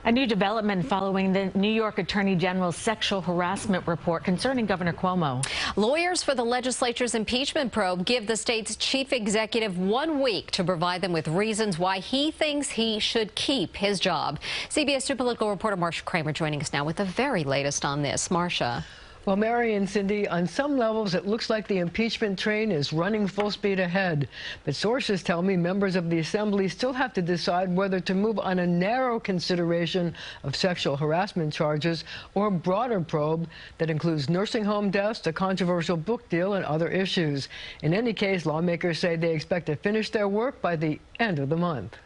A new development following the New York Attorney General's sexual harassment report concerning Governor Cuomo. Lawyers for the legislature's impeachment probe give the state's chief executive 1 week to provide them with reasons why he thinks he should keep his job. CBS 2 political reporter Marcia Kramer joining us now with the very latest on this. Marcia. Well, Mary and Cindy, on some levels, it looks like the impeachment train is running full speed ahead. But sources tell me members of the Assembly still have to decide whether to move on a narrow consideration of sexual harassment charges or a broader probe that includes nursing home deaths, a controversial book deal, and other issues. In any case, lawmakers say they expect to finish their work by the end of the month.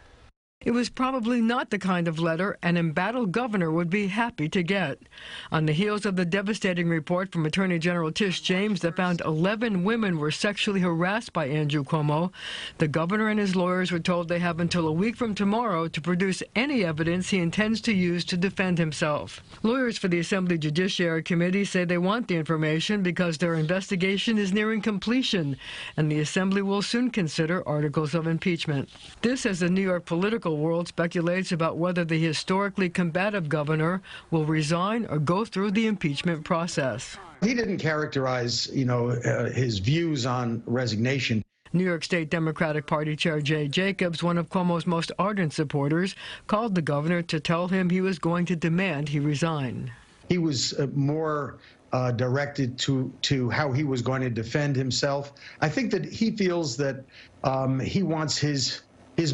It was probably not the kind of letter an embattled governor would be happy to get. On the heels of the devastating report from Attorney General Tish James that found 11 women were sexually harassed by Andrew Cuomo, the governor and his lawyers were told they have until a week from tomorrow to produce any evidence he intends to use to defend himself. Lawyers for the Assembly Judiciary Committee say they want the information because their investigation is nearing completion, and the Assembly will soon consider articles of impeachment. This, as the New York political world speculates about whether the historically combative governor will resign or go through the impeachment process. He didn't characterize, his views on resignation. New York State Democratic Party Chair Jay Jacobs, one of Cuomo's most ardent supporters, called the governor to tell him he was going to demand he resign. He was more directed to how he was going to defend himself. I think that he feels that he wants his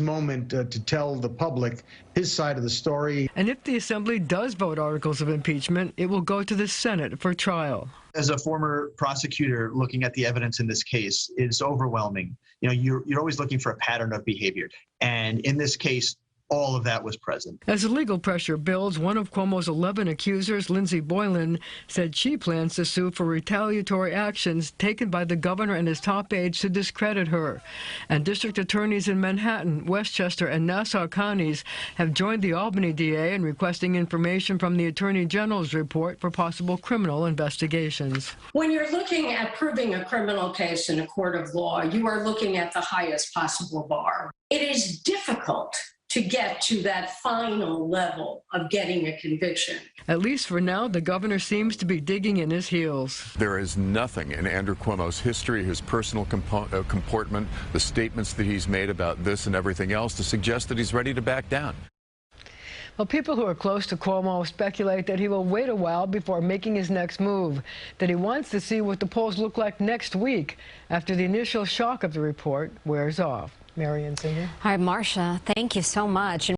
moment to tell the public his side of the story. And if the Assembly does vote articles of impeachment, it will go to the Senate for trial. As a former prosecutor looking at the evidence in this case, it's overwhelming. You're always looking for a pattern of behavior. And in this case, all of that was present. As the legal pressure builds, one of Cuomo's 11 accusers, Lindsey Boylan, said she plans to sue for retaliatory actions taken by the governor and his top aides to discredit her. And district attorneys in Manhattan, Westchester, and Nassau counties have joined the Albany DA in requesting information from the Attorney General's report for possible criminal investigations. When you're looking at proving a criminal case in a court of law, you are looking at the highest possible bar. It is difficult to get to that final level of getting a conviction. At least for now, the governor seems to be digging in his heels. There is nothing in Andrew Cuomo's history, his personal comportment, the statements that he's made about this and everything else to suggest that he's ready to back down. Well, people who are close to Cuomo speculate that he will wait a while before making his next move, that he wants to see what the polls look like next week after the initial shock of the report wears off. Mary and Cindy. All right, Marcia, thank you so much.